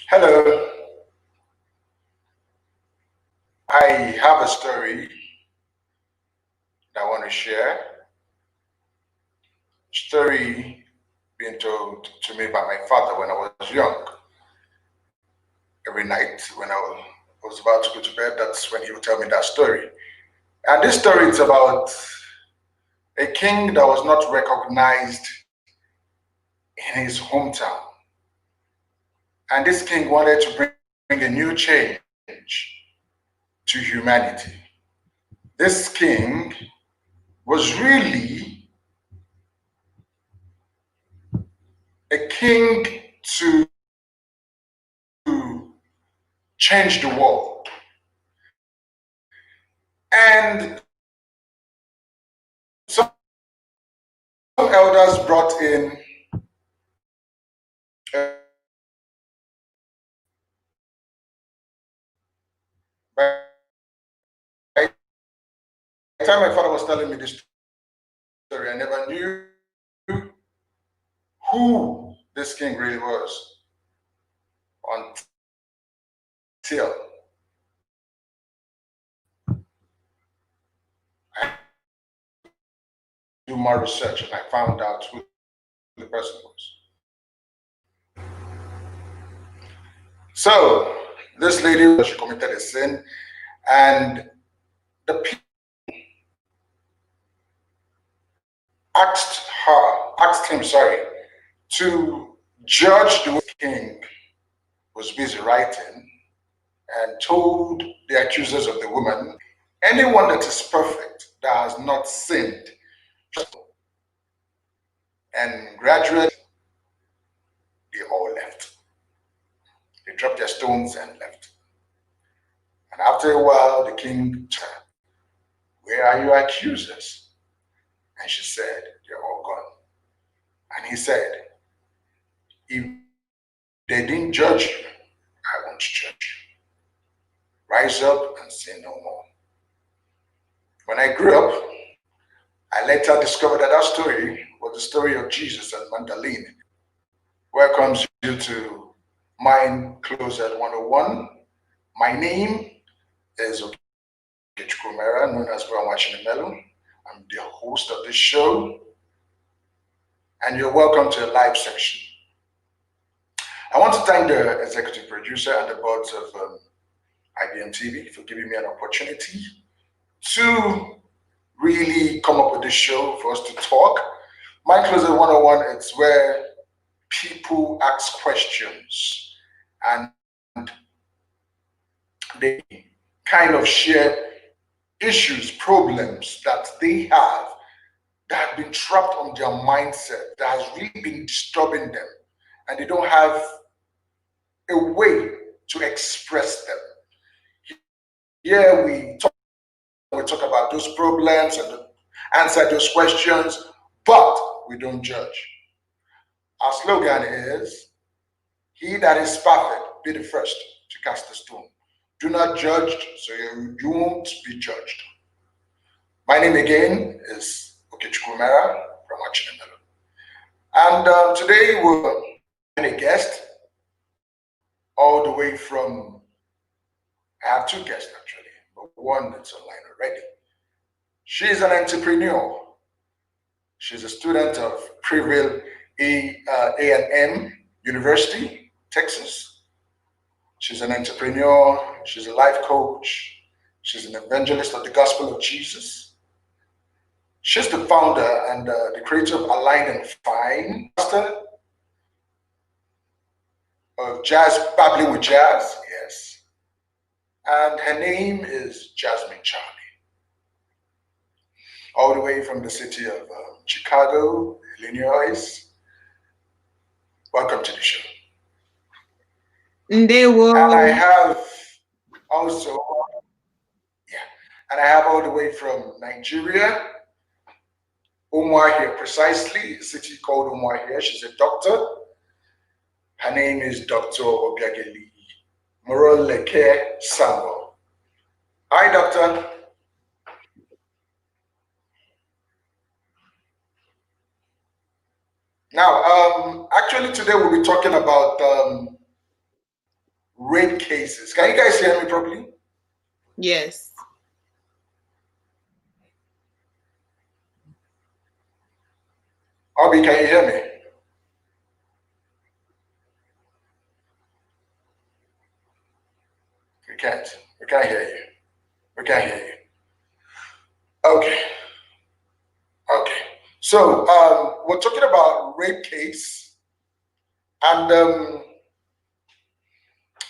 Hello, I have a story that I want to share. Story being told to me by my father when I was young. Every night when I was about to go to bed, that's when he would tell me that story. And this story is about a king that was not recognized in his hometown. And this king wanted to bring a new change to humanity. This king was really a king to change the world. And some elders brought in by the time my father was telling me this story, I never knew who this king really was until I do more research and I found out who the person was. So this lady, she committed a sin, and the people asked him, to judge the king was busy writing, and told the accusers of the woman, anyone that is perfect, that has not sinned, and gradually they all left. They dropped their stones and left. And after a while, the king said, where are your accusers? And she said, they're all gone. And he said, if they didn't judge you, I won't judge you. Rise up and sin no more. When I grew up, I later discovered that that story was the story of Jesus and Magdalene. Welcomes you to Mind Closet 101. My name is Okechukwu, Umera, known as Melo. I'm the host of this show, and you're welcome to the live section. I want to thank the executive producer and the boards of IBM TV for giving me an opportunity to really come up with this show for us to talk. Mind Closet 101, it's where people ask questions and they kind of share issues, problems that they have that have been trapped on their mindset, that has really been disturbing them, and they don't have a way to express them. Here we talk about those problems and answer those questions, but we don't judge. Our slogan is, he that is perfect, be the first to cast the stone. Do not judge, so you won't be judged. My name again is Okechukwu from Melo. And today we're having a guest all the way from, I have two guests actually, but one that's online already. She's an entrepreneur. She's a student of Prevail A&M University, Texas. She's an entrepreneur. She's a life coach. She's an evangelist of the gospel of Jesus. She's the founder and the creator of Align and Fine, master of Jazz, Babbling with Jazz, yes. And her name is Jasmine Charlie, all the way from the city of Chicago, Illinois. Welcome to the show. And I have also, and I have all the way from Nigeria, Umar precisely, a city called Umar. She's a doctor. Her name is Dr. Obiageli Moroleke Samuel. Hi, doctor. Now, actually today we'll be talking about rape cases. Can you guys hear me properly? Yes. Obi, can you hear me? We can't. We can't hear you. We can't hear you. Okay. Okay. So we're talking about rape case, and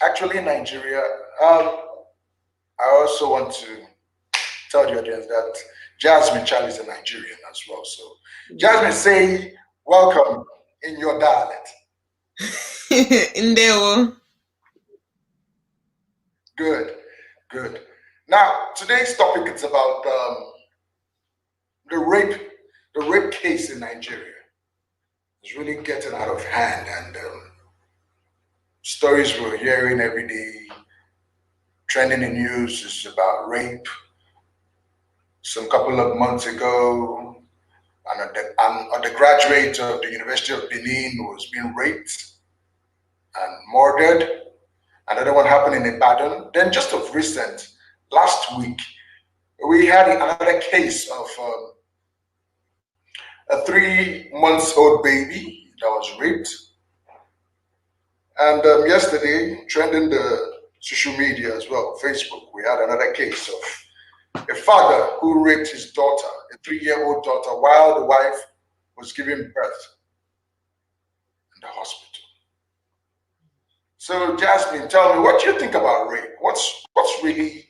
actually in Nigeria, I also want to tell the audience that Jasmine Charlie is a Nigerian as well. So Jasmine, say welcome in your dialect. Ndewo. Good, good. Now today's topic is about the rape case in Nigeria. It's really getting out of hand, and stories we're hearing every day, trending in news is about rape. Some couple of months ago, an undergraduate of the University of Benin was being raped and murdered. Another one happened in Ibadan. Then just of recent, last week, we had another case of a 3 months old baby that was raped. And yesterday, trending the social media as well, Facebook, we had another case of a father who raped his daughter, a 3-year-old daughter, while the wife was giving birth in the hospital. So, Jasmine, tell me, what do you think about rape? What's really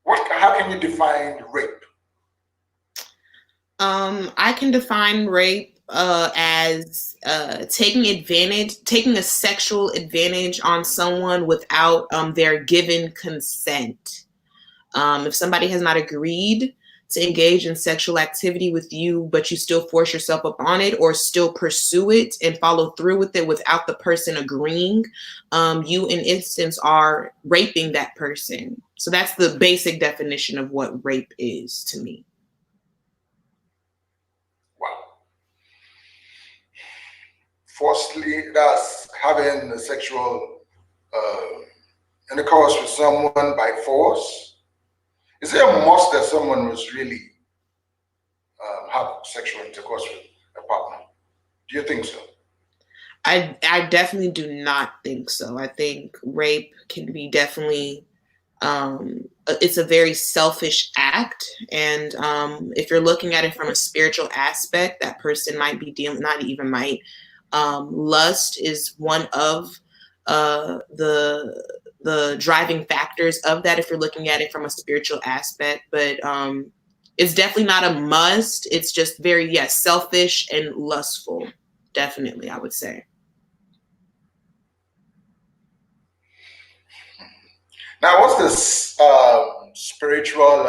How can you define rape? I can define rape as taking a sexual advantage on someone without their given consent. If somebody has not agreed to engage in sexual activity with you, but you still force yourself upon it or still pursue it and follow through with it without the person agreeing, you in instance are raping that person. So that's the basic definition of what rape is to me. Wow. Firstly, that's having a sexual intercourse with someone by force. Is it a must that someone must really have sexual intercourse with a partner? Do you think so? I definitely do not think so. I think rape can be definitely it's a very selfish act, and if you're looking at it from a spiritual aspect, that person might be dealing, not even might, lust is one of the driving factors of that if you're looking at it from a spiritual aspect, but it's definitely not a must. It's just very, yes, selfish and lustful, definitely, I would say. Now, what's this spiritual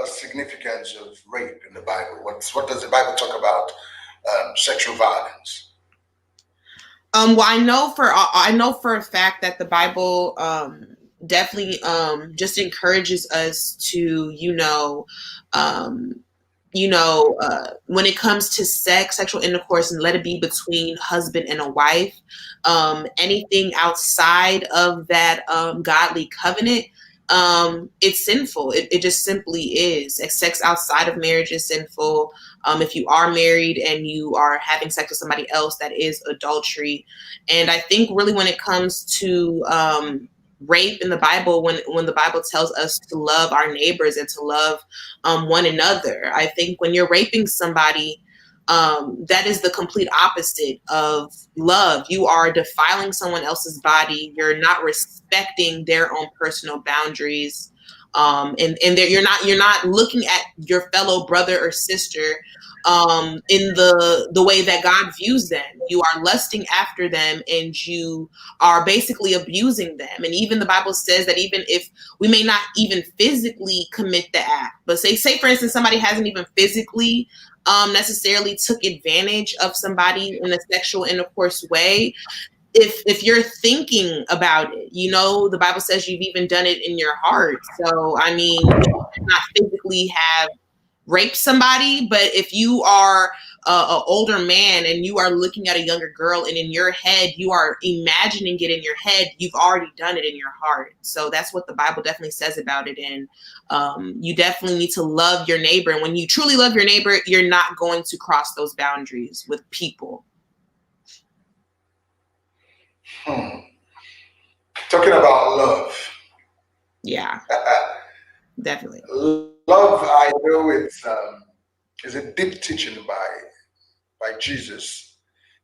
significance of rape in the Bible? What does the Bible talk about sexual violence? Well, I know for a fact that the Bible definitely just encourages us to, when it comes to sex, sexual intercourse, and let it be between husband and a wife. Anything outside of that godly covenant, it's sinful. It just simply is. Sex outside of marriage is sinful. If you are married and you are having sex with somebody else, that is adultery. And I think really when it comes to rape in the Bible, when the Bible tells us to love our neighbors and to love one another. I think when you're raping somebody, that is the complete opposite of love. You are defiling someone else's body. You're not respecting their own personal boundaries. And you're not looking at your fellow brother or sister in the way that God views them. You are lusting after them, and you are basically abusing them. And even the Bible says that even if we may not even physically commit the act, but say for instance, somebody hasn't even physically necessarily took advantage of somebody in a sexual intercourse way. If you're thinking about it, the Bible says you've even done it in your heart. So I mean, you might not physically have raped somebody, but if you are an older man and you are looking at a younger girl, and in your head you are imagining it in your head, you've already done it in your heart. So that's what the Bible definitely says about it. And you definitely need to love your neighbor. And when you truly love your neighbor, you're not going to cross those boundaries with people. Talking about love. Yeah, definitely. Love, I know is a deep teaching by Jesus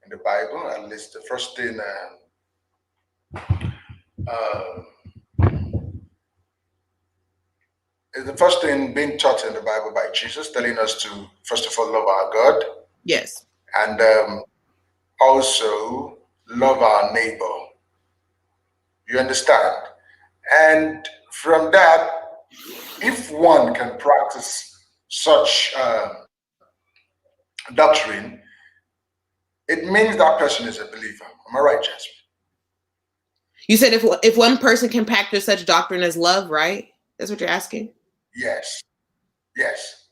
in the Bible. At least uh, the first thing being taught in the Bible by Jesus, telling us to first of all love our God, Yes. and also love our neighbor. You understand? And from that, if one can practice such doctrine, it means that person is a believer. Am I right, Jasmine? You said if one person can practice such doctrine as love, right? That's what you're asking. Yes. Yes.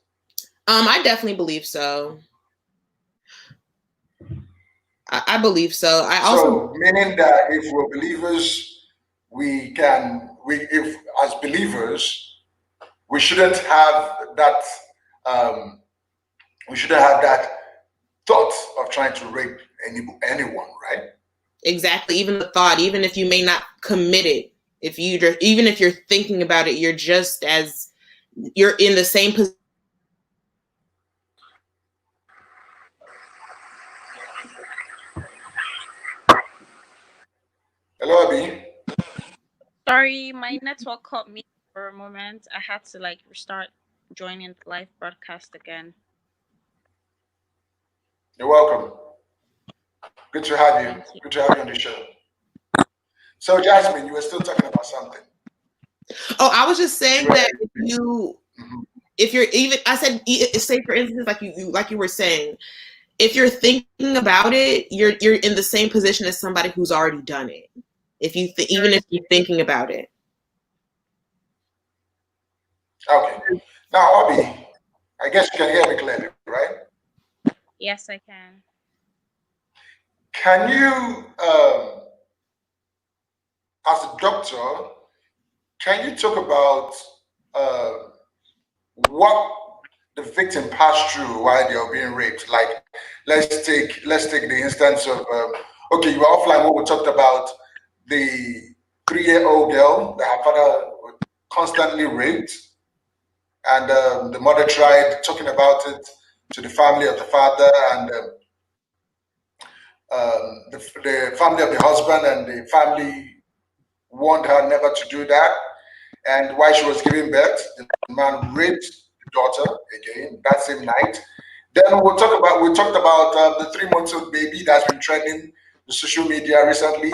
I definitely believe so. I believe so. I also So, meaning that if we're believers, if as believers, we shouldn't have that, um, we shouldn't have that thought of trying to rape anyone, right? exactly, even the thought, even if you may not commit it, even if you're thinking about it, you're in the same position. Hello, Abby. Sorry, my network caught me for a moment. I had to restart joining the live broadcast again. You're welcome. Good to have you. Thank you. Good to have you on the show. So, Jasmine, you were still talking about something. Oh, I was just You saying were. that Mhm. if you're even, I said, say for instance, like you were saying, if you're thinking about it, you're in the same position as somebody who's already done it. Even if you're thinking about it. Okay. Now, Abby, I guess you can hear me clearly, right? Yes, I can. Can you, as a doctor, can you talk about uh, what the victim passed through while they were being raped? Like, let's take the instance of okay, you were offline when we talked about the 3-year-old girl that her father constantly raped, and the mother tried talking about it to the family of the father, and the family of the husband and the family warned her never to do that. And while she was giving birth, the man raped the daughter again that same night. Then we talked about the 3 months old baby that's been trending the social media recently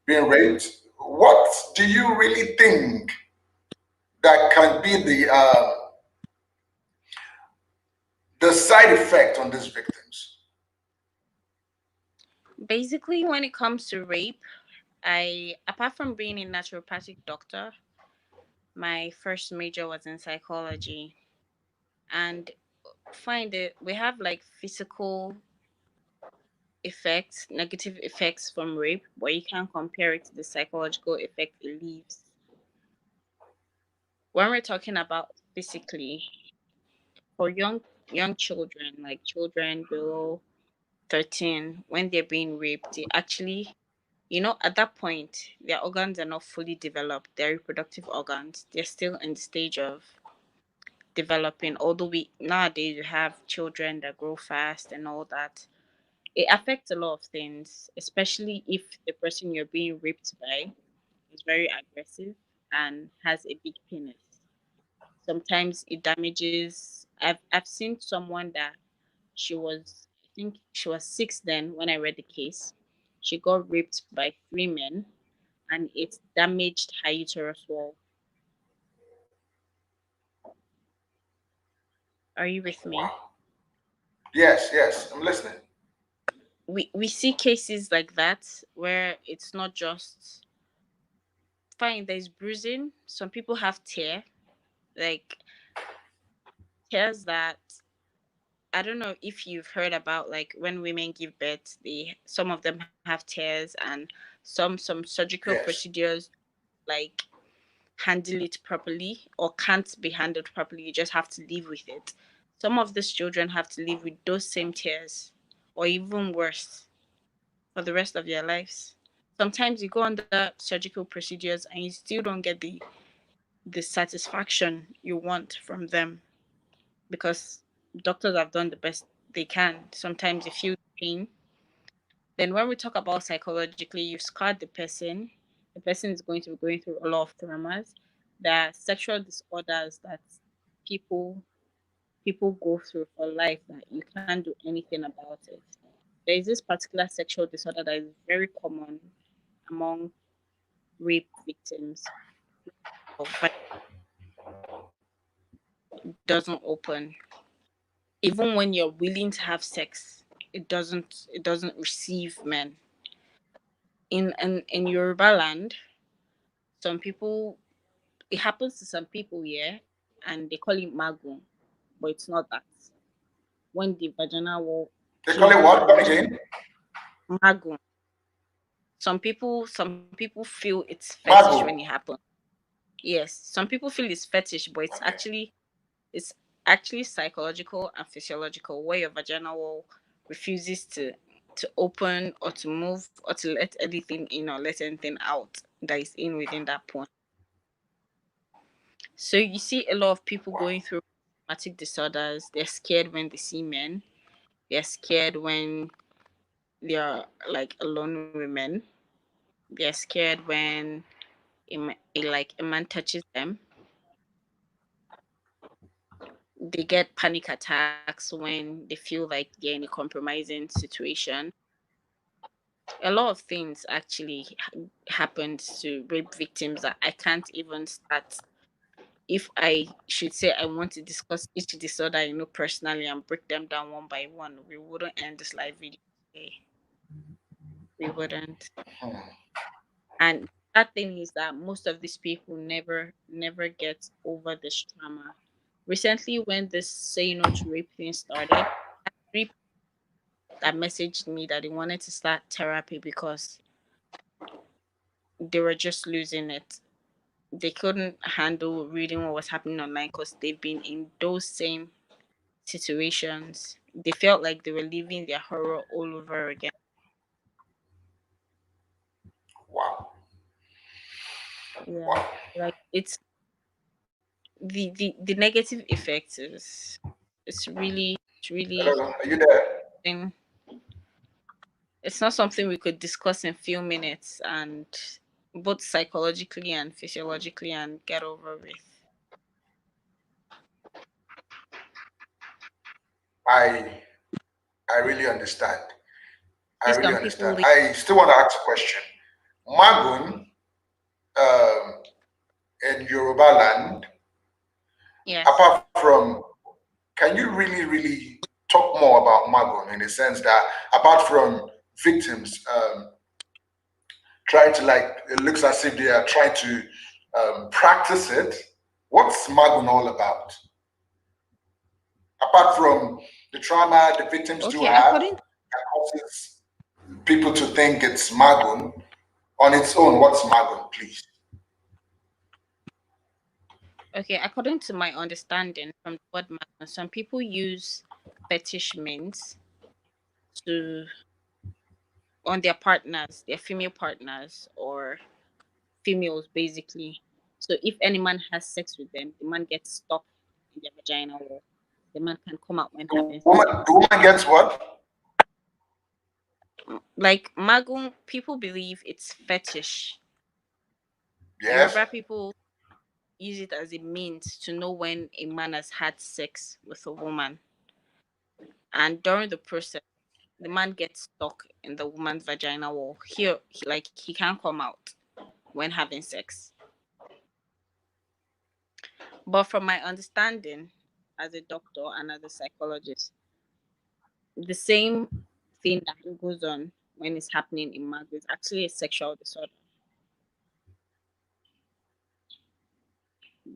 being raped. What do you really think that can be the side effect on these victims? Basically, when it comes to rape, apart from being a naturopathic doctor, my first major was in psychology. And find it, we have physical effects, negative effects from rape, but you can't compare it to the psychological effect it leaves. When we're talking about physically, for young children, like children below 13, when they're being raped, they actually At that point, their organs are not fully developed. Their reproductive organs, they're still in the stage of developing. Although we nowadays you have children that grow fast and all that, it affects a lot of things, especially if the person you're being raped by is very aggressive and has a big penis. Sometimes it damages. I've seen someone that I think she was 6 then when I read the case. She got raped by 3 men and it damaged her uterus wall. Are you with me? Wow. Yes, yes, I'm listening. We see cases like that where it's not just fine, there's bruising. Some people have like tears that I don't know if you've heard about, like when women give birth, some of them have tears, and some surgical Yes. procedures like handle it properly or can't be handled properly. You just have to live with it. Some of these children have to live with those same tears or even worse for the rest of their lives. Sometimes you go under surgical procedures and you still don't get the satisfaction you want from them because doctors have done the best they can. Sometimes you feel pain. Then when we talk about psychologically, you've scarred the person. The person is going to be going through a lot of traumas. There are sexual disorders that people people go through for life that you can't do anything about it. There is this particular sexual disorder that is very common among rape victims. But doesn't open. Even when you're willing to have sex, it doesn't receive men. In Yoruba land, some people it happens to some people, yeah, and they call it magun, but it's not that. When the vaginal wall They call it closes what? Come almost again? magun. Some people feel it's fetish when it Mago. happens. Yes, some people feel it's fetish, but it's actually psychological and physiological, where your vaginal wall refuses to open or to move or to let anything in or let anything out that is in within that point. So you see a lot of people going Wow. through traumatic disorders. They're scared when they see men. They're scared when they're like alone with men. They're scared when a man touches them. They get panic attacks when they feel like they're in a compromising situation. A lot of things actually happened to rape victims that I can't even start. If I should say I want to discuss each disorder personally and break them down one by one, we wouldn't end this live video today. We wouldn't. Hmm. And that thing is that most of these people never get over this trauma. Recently, when this say no to rape thing started, I had 3 that messaged me that they wanted to start therapy because they were just losing it. They couldn't handle reading what was happening online because they've been in those same situations. They felt like they were living their horror all over again. Wow. Yeah, Wow. like the negative effect is it's really Hello, are you there? thing. It's not something we could discuss in few minutes and both psychologically and physiologically and get over with. I I really understand. I See really some understand. people. I still want to ask a question. Magun, um, in Yoruba land, Yes. apart from, can you really talk more about Magun in the sense that apart from victims trying to, like, it looks as if they are trying to practice it, what's Magun all about? Apart from the trauma the victims do Okay, have according that causes people to think it's Magun, on its own, what's Magun, please? according to my understanding from the word magna, some people use fetish means to on their partners, their female partners or females basically. So if any man has sex with them, the man gets stuck in their vagina wall. The man can come out when having The woman gets what? like magum. People believe it's fetish. Yes. Yoruba people use it as a means to know when a man has had sex with a woman, and during the process, the man gets stuck in the woman's vagina wall. Like he can't come out when having sex. But from my understanding as a doctor and as a psychologist, the same thing that goes on when it's happening in mag is actually a sexual disorder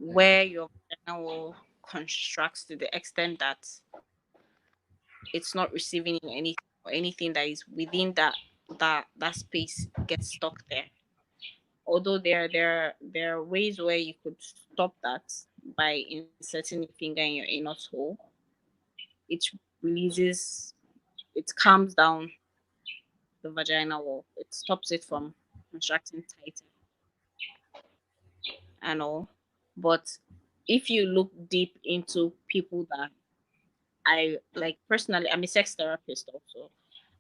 where your vagina wall constructs to the extent that it's not receiving anything or anything that is within that space gets stuck there. Although there are ways where you could stop that by inserting a finger in your anus hole. It releases, it calms down the vagina wall. It stops it from contracting tighter and all. But if you look deep into people that I like personally, I'm a sex therapist also,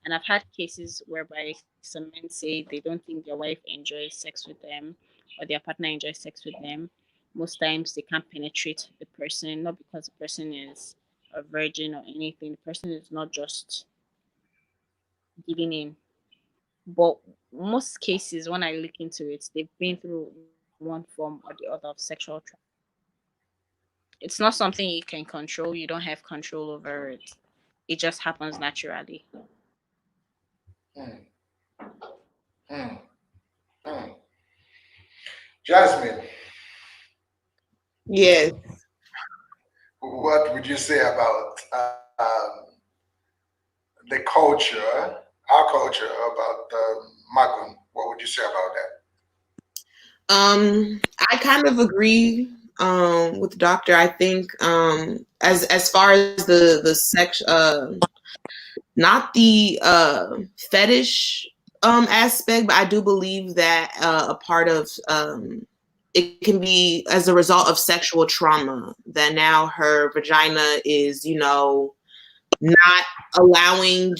and I've had cases whereby some men say they don't think their wife enjoys sex with them or their partner enjoys sex with them. Most times they can't penetrate the person, not because the person is a virgin or anything. The person is not just giving in. But most cases, when I look into it, they've been through one form or the other of sexual trauma. It's not something you can control. You don't have control over it. It just happens naturally. Hmm. Hmm. Hmm. Jasmine, Yes. what would you say about the culture, our culture about Magum? What would you say about I kind of agree with the doctor. I think as far as the sex not the fetish aspect, but I do believe that a part of it can be as a result of sexual trauma that now her vagina is, not allowing,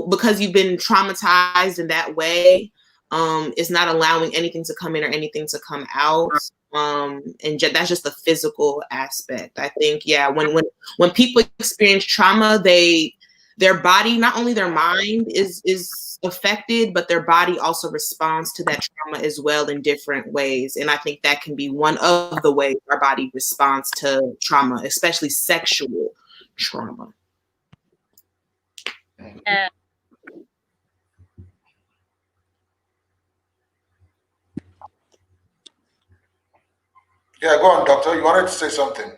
because you've been traumatized in that way, it's not allowing anything to come in or anything to come out. And that's just the physical aspect. I think, yeah, when people experience trauma, their body, not only their mind is affected, but their body also responds to that trauma as well in different ways. And I think that can be one of the ways our body responds to trauma, especially sexual trauma. Uh, Yeah, go on, doctor. You wanted to say something.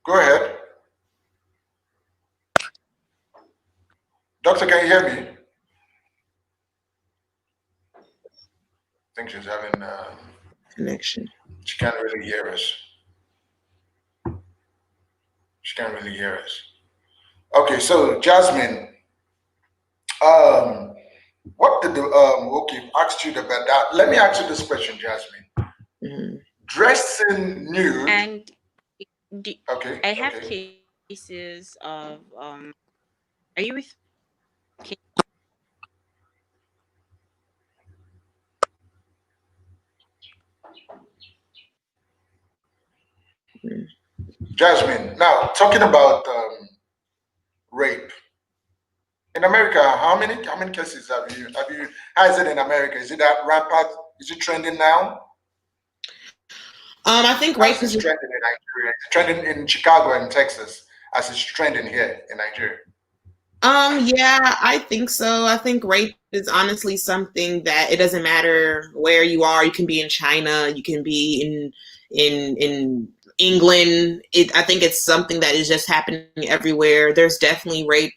Go ahead. Doctor, can you hear me? I think she's having, Connection. she can't really hear us. She can't really hear us. Okay, so Jasmine, um, what did the, okay, asked you about that. Let me ask you this question, Jasmine. Mm-hmm. Dressing nude. and the, Okay, I have okay. cases of are you with Jasmine, now talking about rape. In America, how many cases have you how is it in America? Is it that rampant? Is it trending now? I think As rape it's is. trending in Nigeria, it's trending in Chicago and Texas, as it's trending here in Nigeria. Yeah, I think so. I think rape is honestly something that it doesn't matter where you are. You can be in China, you can be in England. I think it's something that is just happening everywhere. There's definitely rape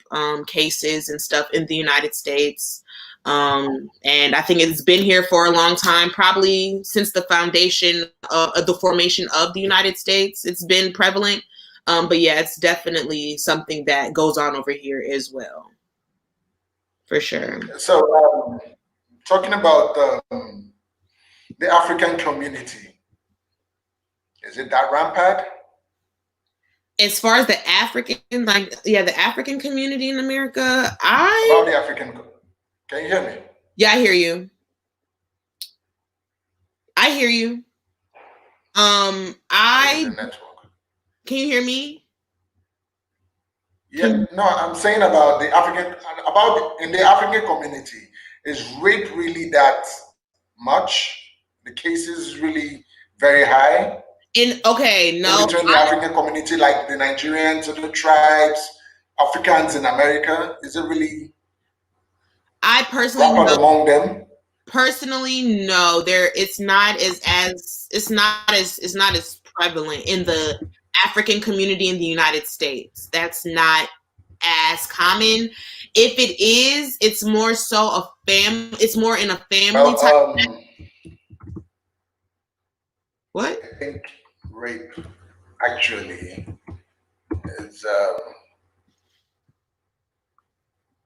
cases and stuff in the United States. And I think it's been here for a long time, probably since the foundation of the formation of the United States. It's been prevalent. But yeah, it's definitely something that goes on over here as well, for sure. So, talking about the African community, is it that rampant? As far as the African, like, yeah, the African community in America, About the African, can you hear me? yeah, I hear you. I hear you. Or is it network? Can you hear me? Yeah, no, I'm saying about the African, in the African community, is rape really that much? The cases really very high in No, between the African community, like the Nigerians, other tribes, Africans in America? Is it really I personally rampant know. among them? Personally, no. It's not it's not as prevalent in the African community in the United States. That's not as common. If it is, it's more so a it's more in a family Well, type. What? I think rape actually is,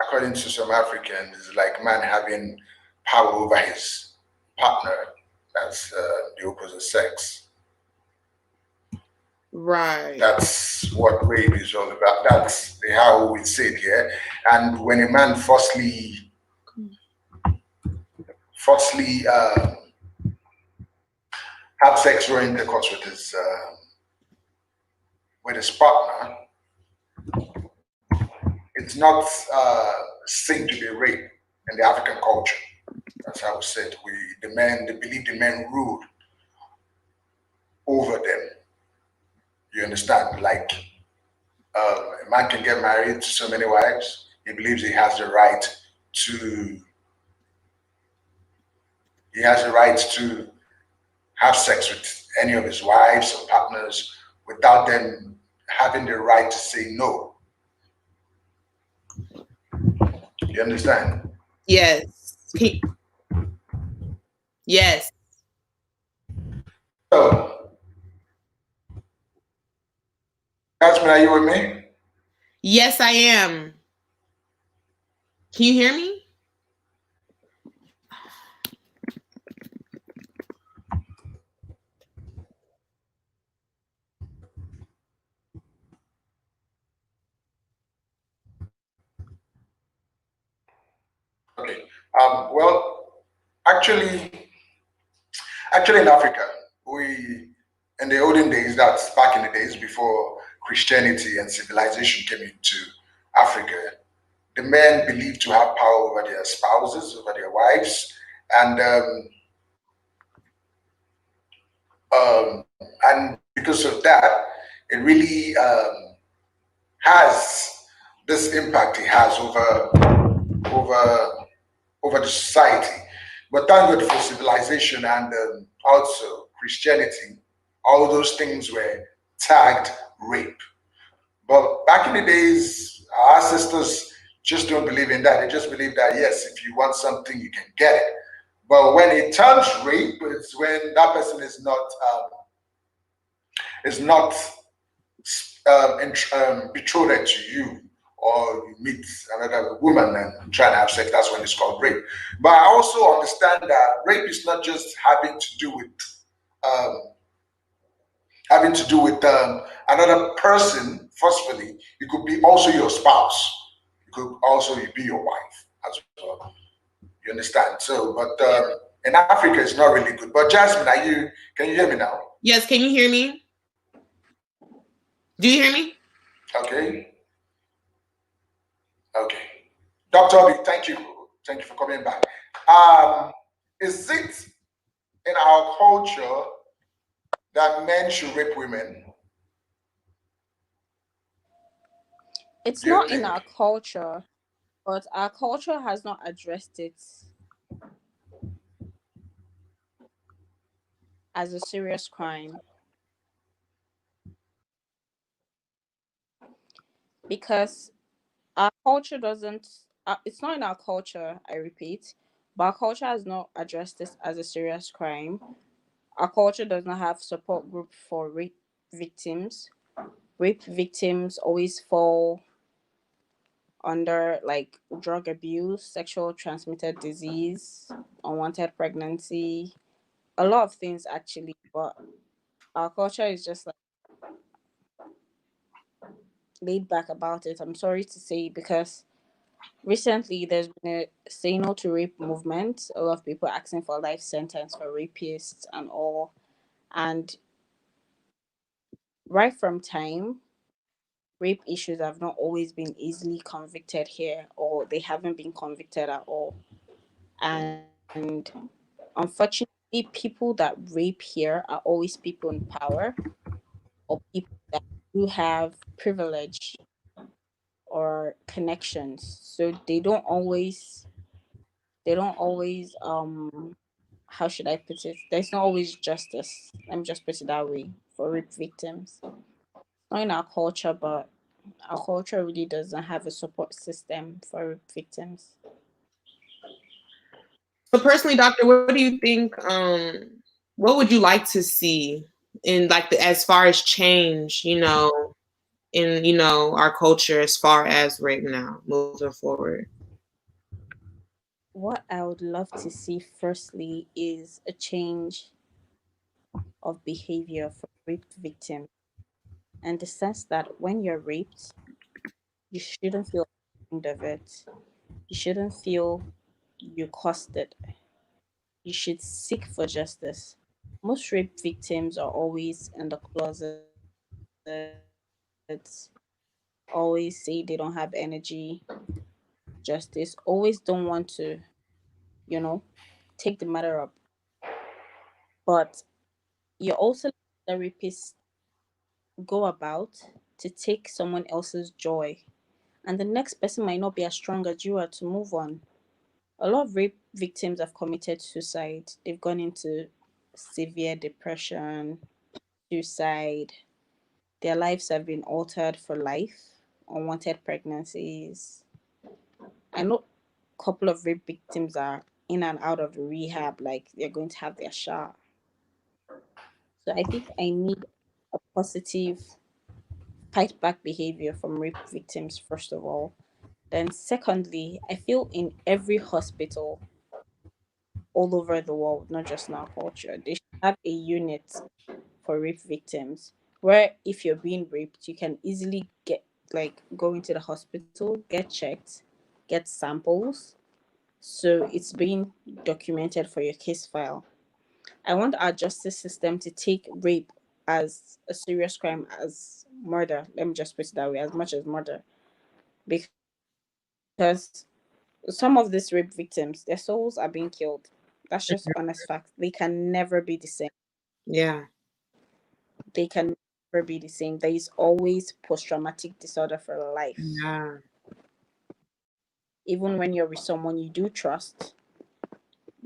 according to some Africans, is like man having power over his partner. That's the opposite sex. Right. That's what rape is all about. That's how we say it here. And when a man falsely have sexual intercourse with his partner, it's not seen to be rape in the African culture. That's how we said. They believe the men ruled over them. You understand? Like a man can get married to so many wives. He believes to. He has the right to have sex with any of his wives or partners without them having the right to say no. You understand? Yes. Yes. So, Jasmine, are you with me? Yes, I am. Can you hear me? Okay. Well, actually, actually, in Africa, we in the olden days, that's back in the days before Christianity and civilization came into Africa, the men believed to have power over their spouses, over their wives, and because of that, it really has this impact it has over over the society. But thank God for civilization and also Christianity. All those things were tagged rape. But back in the days, our ancestors just don't believe in that. They just believe that yes, if you want something, you can get it. But when it turns rape, it's when that person is not betrothed to you, or you meet another woman and try to have sex. That's when it's called rape. But I also understand that rape is not just um, having to do with another person. Forcefully, it could be also your spouse. It could also be your wife as well. You understand? So, but in Africa, it's not really good. But Jasmine, can you hear me now? Yes, can you hear me? Do you hear me? Okay. Okay. Dr. Obi, thank you. Thank you for coming back. Um, is it in our culture that men should rape women? It's Do you not in think? our culture, but our culture has not addressed it as a serious crime because our culture doesn't. It's not in our culture. I repeat, but our culture has not addressed this as a serious crime. Our culture does not have support group for rape victims. rape victims always fall under like drug abuse, sexual transmitted disease, unwanted pregnancy, a lot of things actually. But our culture is just like laid back about it. I'm sorry to say, because recently there's been a say no to rape movement. A lot of people asking for a life sentence for rapists and all. And right from time, rape issues have not always been easily convicted here, or they haven't been convicted at all. And unfortunately, people that rape here are always people in power, or people that do have privilege or connections. So they don't always how should I put it? There's not always justice. Let me just put it that way for rape victims. Not in our culture, but our culture really doesn't have a support system for rape victims. So personally, doctor, what do you think? What would you like to see in like as far as change? In our culture as far as right now moving forward. What I would love to see firstly is a change of behavior for raped victims, and the sense that when you're raped, you shouldn't feel ashamed of it. You shouldn't feel you caused it. You should seek for justice. Most rape victims are always in the closet, always say they don't have energy, justice, always don't want to, you know, take the matter up. But you also let therapists go about to take someone else's joy, and the next person might not be as strong as you are to move on. A lot of rape victims have committed suicide. They've gone into severe depression, suicide. Their lives have been altered for life, unwanted pregnancies. I know a couple of rape victims are in and out of the rehab, like they're going to have their shot. So I think I need a positive fight back behavior from rape victims, first of all. Then, secondly, I feel in every hospital all over the world, not just in our culture, they should have a unit for rape victims where if you're being raped, you can easily get like go into the hospital, get checked, get samples. So it's being documented for your case file. I want our justice system to take rape as a serious crime as murder. Let me just put it that way, as much as murder. Because some of these rape victims, their souls are being killed. That's just honest fact. They can never be the same. Yeah. They can never be the same. There is always post traumatic disorder for life. Yeah. Even when you're with someone you do trust,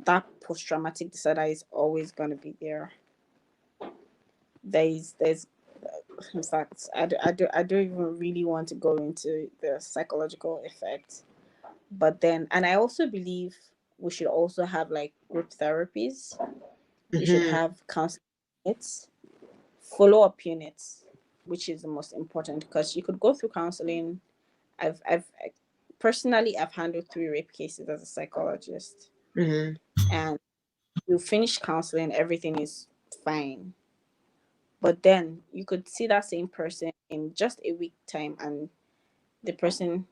that post traumatic disorder is always going to be there. There's in fact, I don't even really want to go into the psychological effects. But then, and I also believe we should also have like group therapies. We should Hmm. have counseling units, follow up units, which is the most important because you could go through counseling. Personally, I've handled 3 rape cases as a psychologist, Hmm. and you finish counseling, everything is fine. But then you could see that same person in just a week time, and the person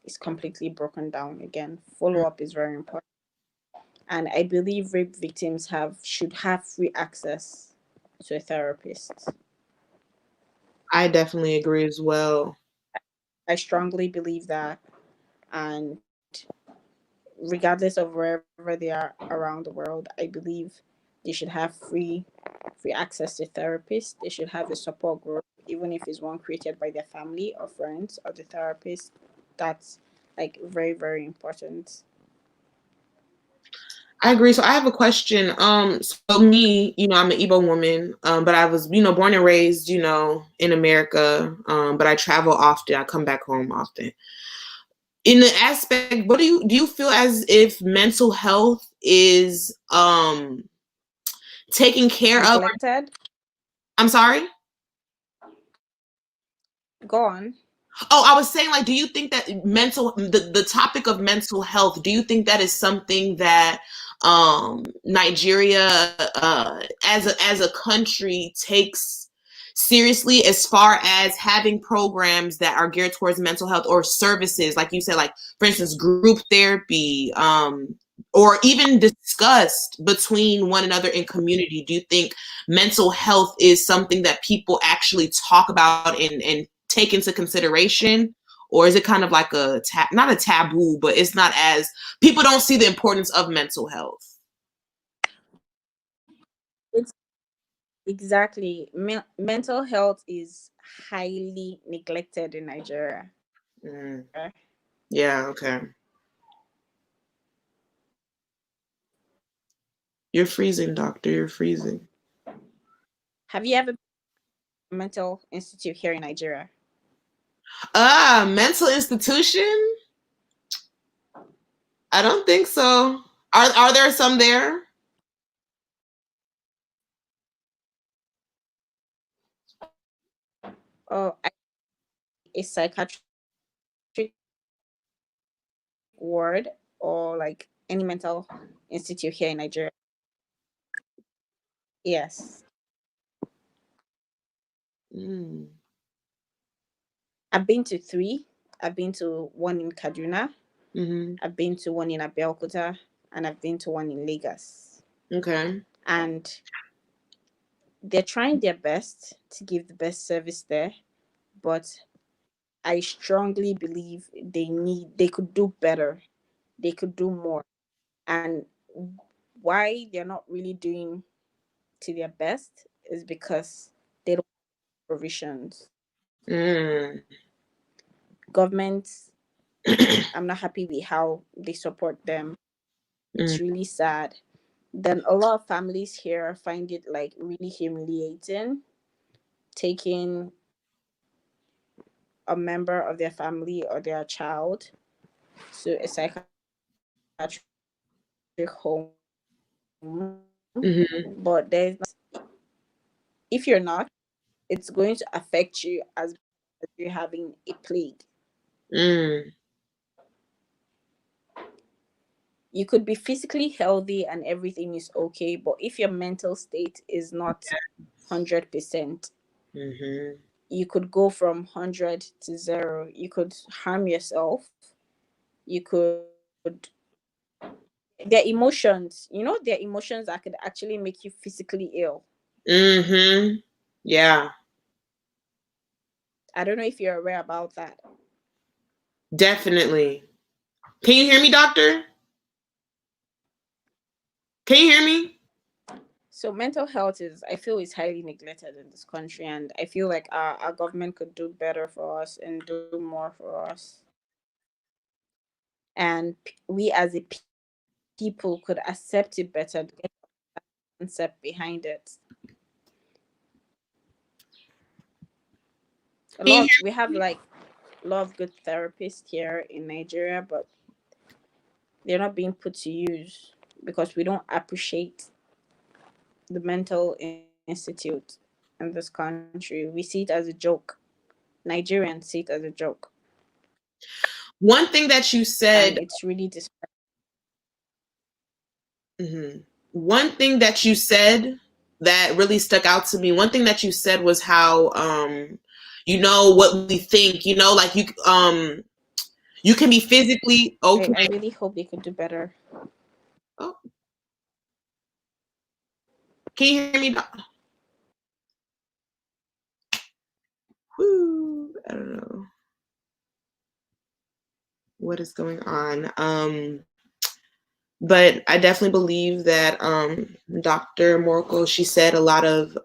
is completely broken down again. Follow up is very important, and I believe rape victims have should have free access to a therapist. I definitely agree as well. I strongly believe that, and regardless of wherever they are around the world, I believe they should have free access to therapists. They should have a support group, even if it's one created by their family or friends or the therapist. That's like very, very important. I agree. So I have a question. So me, I'm an Igbo woman, but I was, born and raised, in America. But I travel often. I come back home often. In the aspect, what do you feel as if mental health is taken care of? Neglected. I'm sorry. Go on. Oh, I was saying, like, do you think that the topic of mental health, do you think that is something that Nigeria as a country takes seriously, as far as having programs that are geared towards mental health, or services, like you said, like for instance, group therapy, or even discussed between one another in community? Do you think mental health is something that people actually talk about and take into consideration, or is it kind of like not a taboo, but it's not as, people don't see the importance of mental health? It's exactly. Mental health is highly neglected in Nigeria. Mm, yeah, okay. You're freezing, doctor. You're freezing. Have you ever been to a mental institute here in Nigeria? Mental institution? I don't think so. Are there some there? Oh, a psychiatric ward or like any mental institute here in Nigeria? Yes. Mm, I've been to three. I've been to one in Kaduna, mm-hmm. I've been to one in Abeokuta, and I've been to one in Lagos. Okay. And they're trying their best to give the best service there, but I strongly believe they could do better. They could do more. And why they're not really doing to their best is because they don't have provisions. Mm. Government, I'm not happy with how they support them. Mm. It's really sad. Then a lot of families here find it like really humiliating taking a member of their family or their child to a psychiatric home, but Mm-hmm. if you're not, it's going to affect you as you're having a plague. Mm. You could be physically healthy and everything is okay, but if your mental state is not 100%, Mm-hmm. you could go from 100 to 0. You could harm yourself. You could, their emotions, their emotions that could actually make you physically ill. Mm-hmm. Yeah, I don't know if you're aware about that. definitely. Can you hear me, doctor? Can you hear me? So mental health is, I feel, is highly neglected in this country, and I feel like our government could do better for us and do more for us. And we as a people could accept it better, get the concept behind it. Can you We have like a lot of good therapists here in Nigeria, but they're not being put to use because we don't appreciate the mental institute in this country. We see it as a joke. Nigerians see it as a joke, One thing that you and said, it's really mhm. One thing that you said that really stuck out to me, one thing that you said was how, what we think, like you can be physically okay. I really hope they could do better. Oh, can you hear me? Woo, I don't know what is going on. But I definitely believe that Dr. Morkel, she said a lot of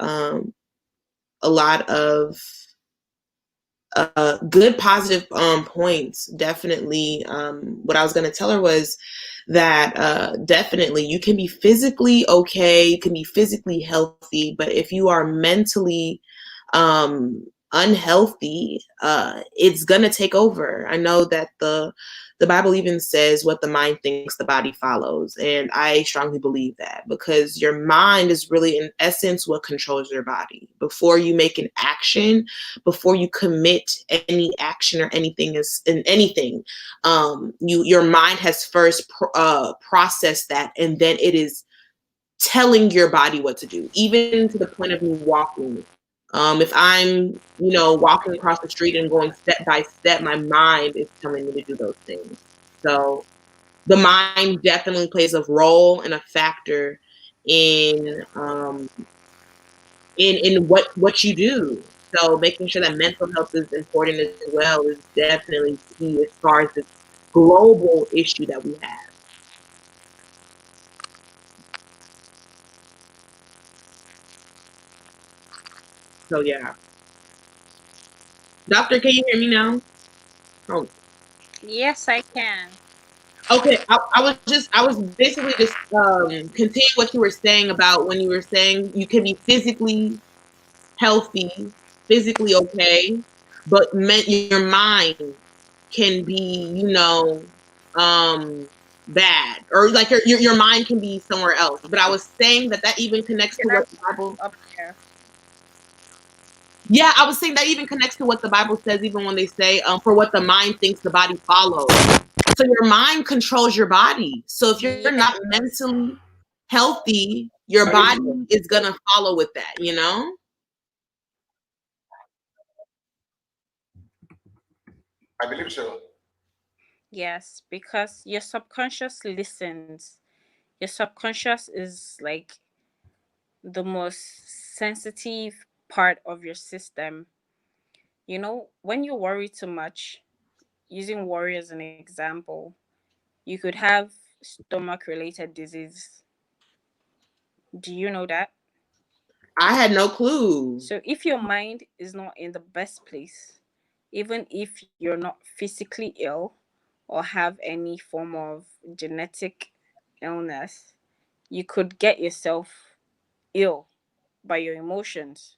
good positive points. Definitely, what I was going to tell her was that definitely you can be physically okay, you can be physically healthy, but if you are mentally unhealthy, it's gonna take over. I know that the Bible even says what the mind thinks, the body follows. And I strongly believe that, because your mind is really, in essence, what controls your body. Before you make an action, before you commit any action or anything, your mind has first processed that, and then it is telling your body what to do, even to the point of me walking. If I'm, walking across the street and going step by step, my mind is telling me to do those things. So the mind definitely plays a role and a factor in what you do. So making sure that mental health is important as well is definitely key as far as this global issue that we have. So yeah. Doctor, can you hear me now? Oh, Yes, I can. okay. I was basically just continuing what you were saying about when you were saying you can be physically healthy, physically okay, but your mind can be, bad, or like your mind can be somewhere else. But I was saying that even connects to You're what not the Bible. up there. Yeah, I was saying that even connects to what the Bible says, even when they say, for what the mind thinks, the body follows. So your mind controls your body. So if you're Yes, not mentally healthy, your I believe body so. is gonna follow with that. I believe so. yes, because your subconscious listens. Your subconscious is like the most sensitive part of your system. When you worry too much, using worry as an example, you could have stomach related disease. Do you know that? I had no clue. So if your mind is not in the best place, even if you're not physically ill or have any form of genetic illness, you could get yourself ill by your emotions,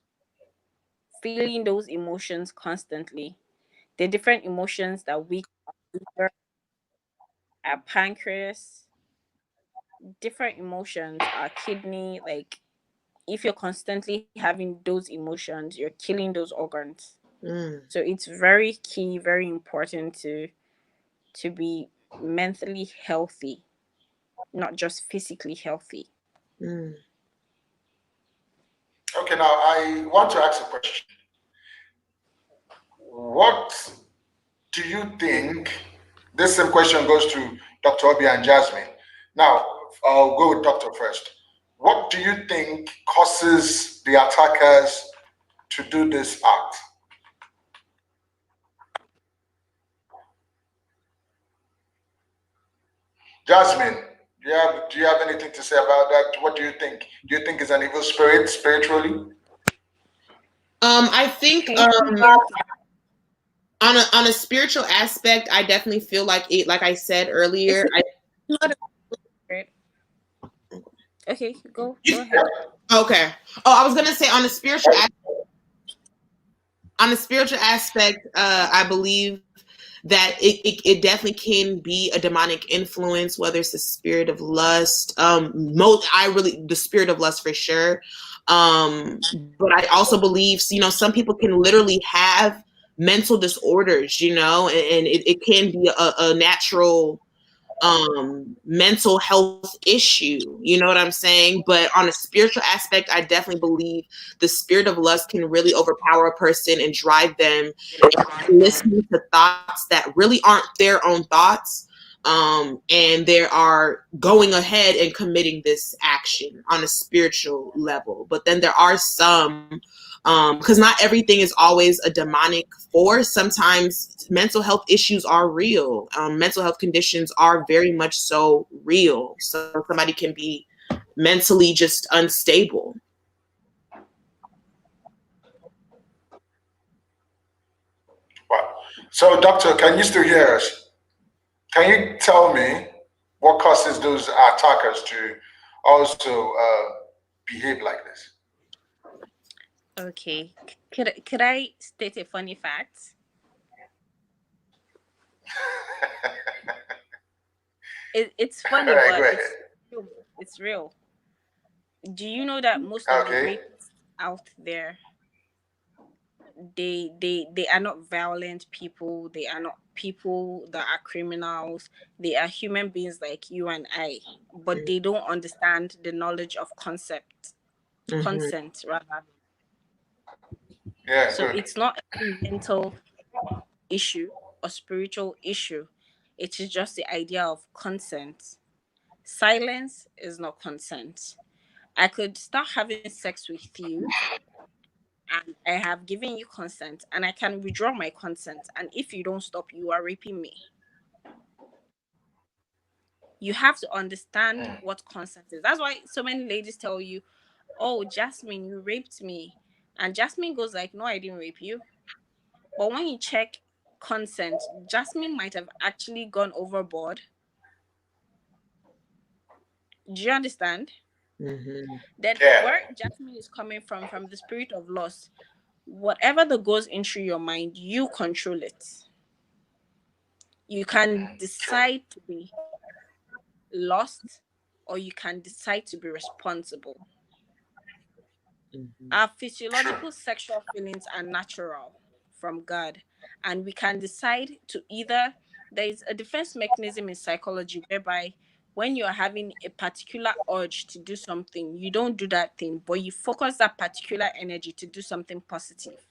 feeling those emotions constantly. The different emotions that we consider, our pancreas, different emotions, our kidney, like if you're constantly having those emotions, you're killing those organs. Mm, So it's very key, very important to be mentally healthy, not just physically healthy. mm. Okay, now I want to ask a question. What do you think? This same question goes to Dr. Obi and Jasmine. Now, I'll go with Doctor first. What do you think causes the attackers to do this act? Jasmine, do you have anything to say about that? What do you think? Do you think it's an evil spirit spiritually? I think Can you repeat? on a spiritual aspect, I definitely feel like it. Like I said It's earlier, I not a spirit. Okay, go you, ahead. okay. Oh, I was gonna say on a spiritual aspect, I believe that it definitely can be a demonic influence, whether it's the spirit of lust. The spirit of lust for sure. But I also believe, some people can literally have mental disorders, and it can be a natural mental health issue. You know what I'm saying? But on a spiritual aspect, I definitely believe the spirit of lust can really overpower a person and drive them listening to thoughts that really aren't their own thoughts. And they are going ahead and committing this action on a spiritual level. But then there are some, because not everything is always a demonic force. Sometimes mental health issues are real. Mental health conditions are very much so real. So somebody can be mentally just unstable. Wow. So, doctor, can you still hear us? Can you tell me what causes those attackers to also behave like this? Okay. Could I state a funny fact? It's funny, Right, go but ahead. it's real. Do you know that most of the Okay. rapists out there, they are not violent people, they are not people that are criminals, they are human beings like you and I, but they don't understand the knowledge of Mm-hmm. consent rather. Yeah, So good. it's not a mental issue or spiritual issue, it is just the idea of consent. Silence is not consent. I could start having sex with you and I have given you consent and I can withdraw my consent. And if you don't stop, you are raping me. You have to understand Mm. what consent is. That's why so many ladies tell you, "Oh, Jasmine, you raped me." And Jasmine goes like, "No, I didn't rape you." But when you check consent, Jasmine might have actually gone overboard. Do you understand? Mm-hmm. That Yeah. where Jasmine is coming from the spirit of loss, whatever that goes into your mind, you control it. You can True. decide to be lost or you can decide to be responsible. Mm-hmm. Our True. physiological sexual feelings are natural from God, and we can decide to either, there is a defense mechanism in psychology whereby when you're having a particular urge to do something, you don't do that thing, but you focus that particular energy to do something positive.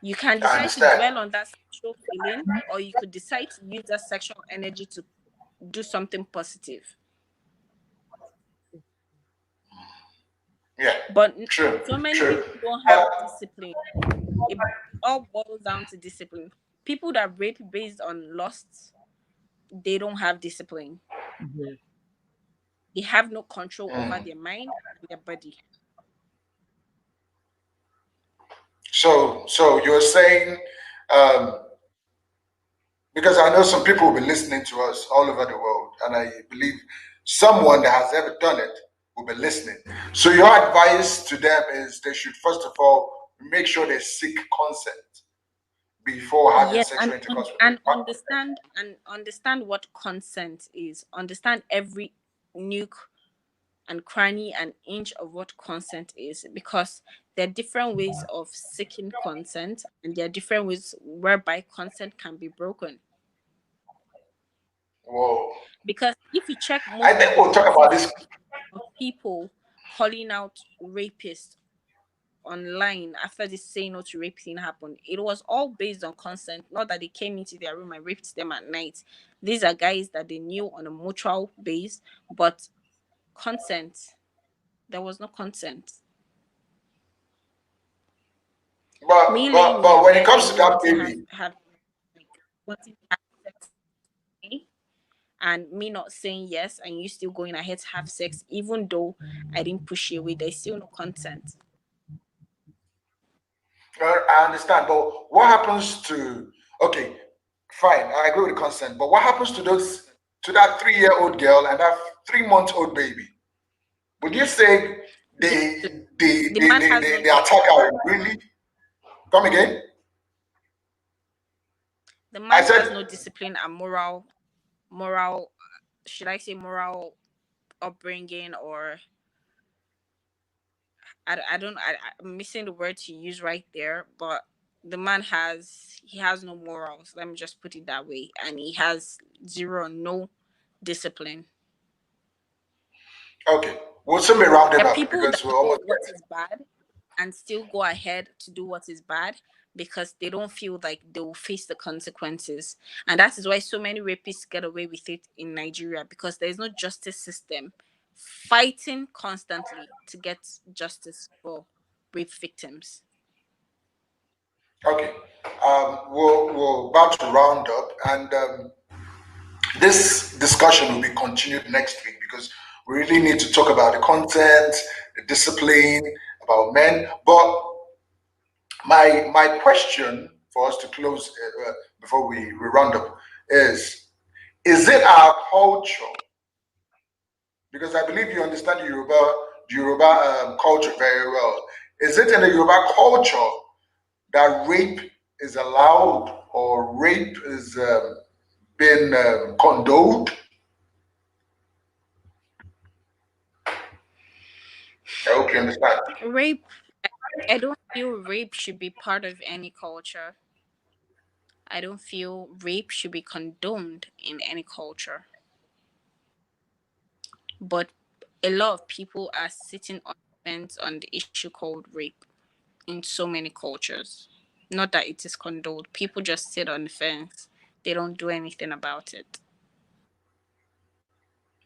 You can I decide to understand. dwell on that sexual feeling, or you could decide to use that sexual energy to do something positive. Yeah. But True. so many True. people don't Uh, have discipline. It all boils down to discipline. People that rape based on lust, they don't have discipline. Mm-hmm. They have no control over mm. their mind and their body. So you're saying, um, because I know some people will be listening to us all over the world, and I believe someone that has ever done it will be listening. So your advice to them is they should first of all make sure they seek consent before having Yes, sexual intercourse with their and partner. understand what consent is. Understand every nuke and cranny and inch of what consent is, because there are different ways of seeking consent and there are different ways whereby consent can be broken. Whoa. Because if you check I most of think the we'll talk about cases this. of people calling out rapists online after this say no to rape thing happened, it was all based on consent. Not that they came into their room and raped them at night. These are guys that they knew on a mutual base, but consent, there was no consent. Me laying in But your when it bed comes and to you that wanting baby, have like wanting to have sex with me, and me not saying yes and you still going ahead to have sex even though I didn't push you away, there's still no consent. I understand. But what happens to? Okay, fine, I agree with consent. But what happens to those to that 3-year-old girl and that 3-month-old baby? Would you say Yes, they the they man they, has they, no they attack discipline. her really? Come again? The I man said, has no discipline and moral, should I say moral upbringing, or I don't I'm missing the word to use right there, but the man he has no morals, let me just put it that way, and he has zero, no discipline. okay. We'll soon be rounded There are up people because that we're know almost what there. is bad and still go ahead to do what is bad because they don't feel like they will face the consequences. And that is why so many rapists get away with it in Nigeria, because there is no justice system fighting constantly to get justice for rape victims. Okay. We're about to round up, and this discussion will be continued next week because we really need to talk about the content, the discipline, about men. But my question for us to close before we round up is it our culture? Because I believe you understand the Yoruba culture very well. Is it in the Yoruba culture that rape is allowed or rape is been condoned? I hope you understand. Rape, I don't feel rape should be part of any culture. I don't feel rape should be condoned in any culture. But a lot of people are sitting on the fence on the issue called rape in so many cultures. Not that it is condoned. People just sit on the fence. They don't do anything about it.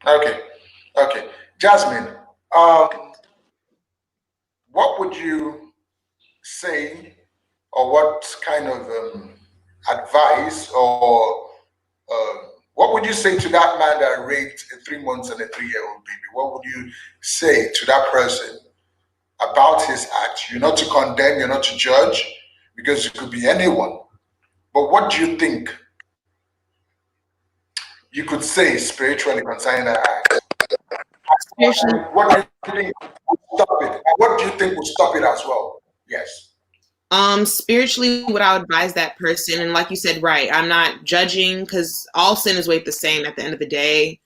Okay, okay. Jasmine, um, what would you say, or what kind of advice, or what would you say to that man that raped a 3 months and a 3-year-old baby? What would you say to that person about his act? You're not to condemn, you're not to judge, because it could be anyone. But what do you think you could say spiritually concerning that act? Spiritually, And what do you think would stop it? And what do you think would stop it as well? Yes. spiritually, what I would advise that person, and like you said, right, I'm not judging because all sin is weighed the same at the end of the day.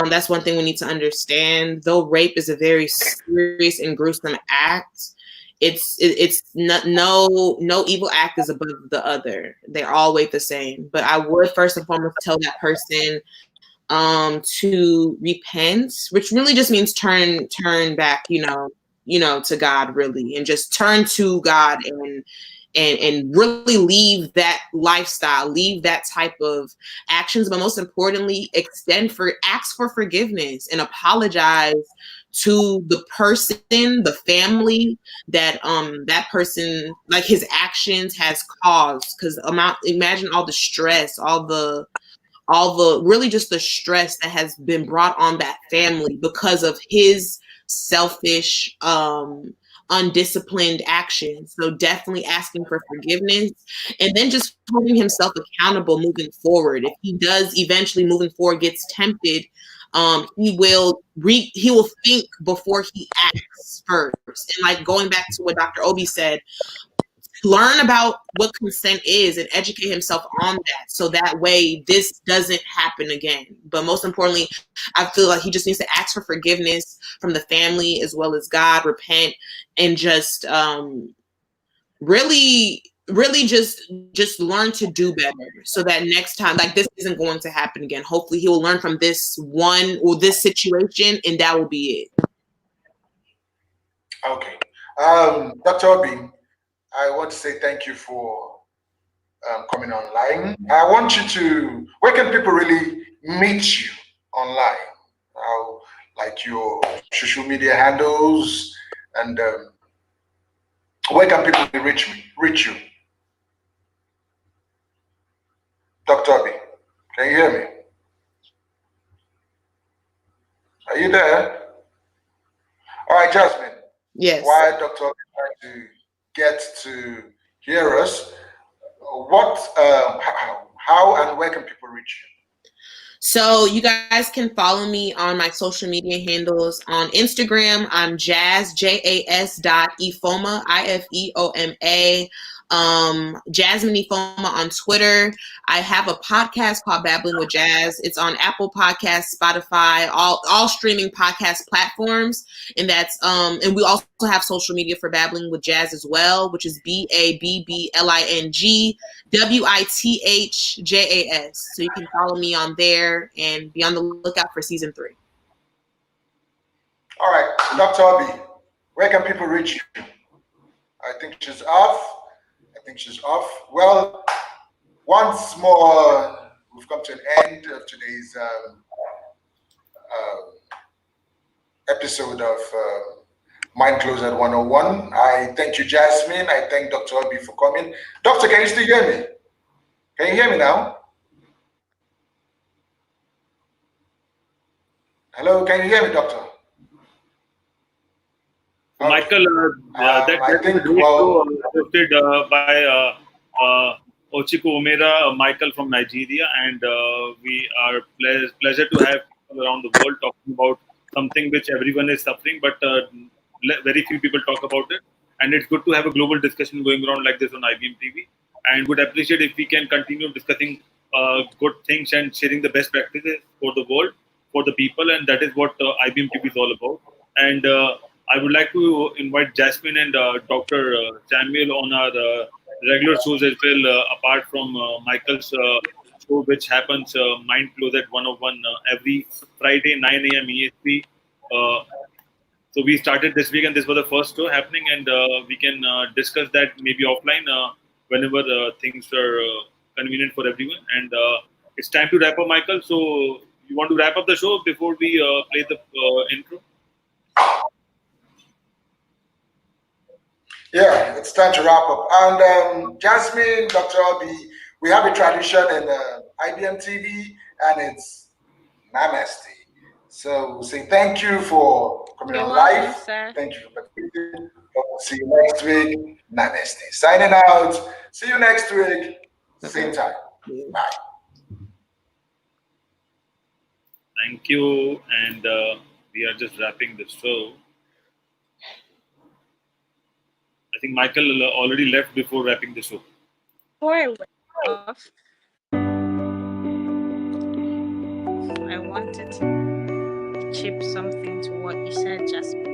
That's one thing we need to understand. Though rape is a very serious and gruesome act, it's not, no evil act is above the other. They're all weighed the same. But I would first and foremost tell that person to repent, which really just means turn back, to God, really, and just turn to God and really leave that lifestyle, leave that type of actions, but most importantly, ask for forgiveness and apologize to the person, the family that person, like his actions has caused. Because imagine all the stress, all the really just the stress that has been brought on that family because of his selfish, undisciplined actions. So definitely asking for forgiveness and then just holding himself accountable moving forward. If he does eventually moving forward gets tempted, he will think before he acts first. And like going back to what Dr. Obi said, learn about what consent is and educate himself on that so that way this doesn't happen again. But most importantly, I feel like he just needs to ask for forgiveness from the family as well as God, repent, and just really just learn to do better so that next time, like, this isn't going to happen again. Hopefully he will learn from this one or this situation, and that will be it. Okay. Dr. Obi, I want to say thank you for coming online. I want you to, where can people really meet you online? How, like your social media handles, and where can people really reach you? Dr. Obi, can you hear me? Are you there? All right, Jasmine. Yes. While Dr. Obi trying to get to hear us, what, how and where can people reach you? So you guys can follow me on my social media handles. On Instagram, I'm JAS.Ifoma, IFEOMA. Jasmine Ifoma on Twitter. I have a podcast called Babbling with Jazz. It's on Apple Podcasts, Spotify, all streaming podcast platforms. And that's and we also have social media for Babbling with Jazz as well, which is BABBLING WITHJAS. So you can follow me on there and be on the lookout for season 3. All right, Dr. Obi, where can people reach you? I think she's off. Well, once more, we've come to an end of today's episode of Mind Closer 101. I thank you, Jasmine. I thank Dr. Obi for coming. Doctor, can you still hear me? Can you hear me now? Hello, can you hear me, Doctor? Michael, that I was a think, great well, show hosted by Okechukwu Umera, Michael from Nigeria, and we are pleasure to have people around the world talking about something which everyone is suffering, but very few people talk about it. And it's good to have a global discussion going around like this on IBM TV. and would appreciate if we can continue discussing good things and sharing the best practices for the world, for the people, and that is what IBMTV is all about. And I would like to invite Jasmine and Dr. Samuel on our regular shows as well, apart from Michael's show, which happens Mind Closet 101 every Friday, 9 a.m. EST. Uh, so we started this week, and this was the first show happening, and we can discuss that maybe offline whenever things are convenient for everyone. And it's time to wrap up, Michael. So you want to wrap up the show before we play the intro? Yeah, it's time to wrap up. And Jasmine, Dr. Obi, we have a tradition in IBM TV, and it's Namaste. So we say thank you for coming You're on welcome, live. sir. Thank you for participating. See you next week. Namaste. Signing out. See you next week. Same time. Bye. Thank you, and we are just wrapping the show. I think Michael already left before wrapping the show. Before I went off, I wanted to chip something to what you said, Jasper.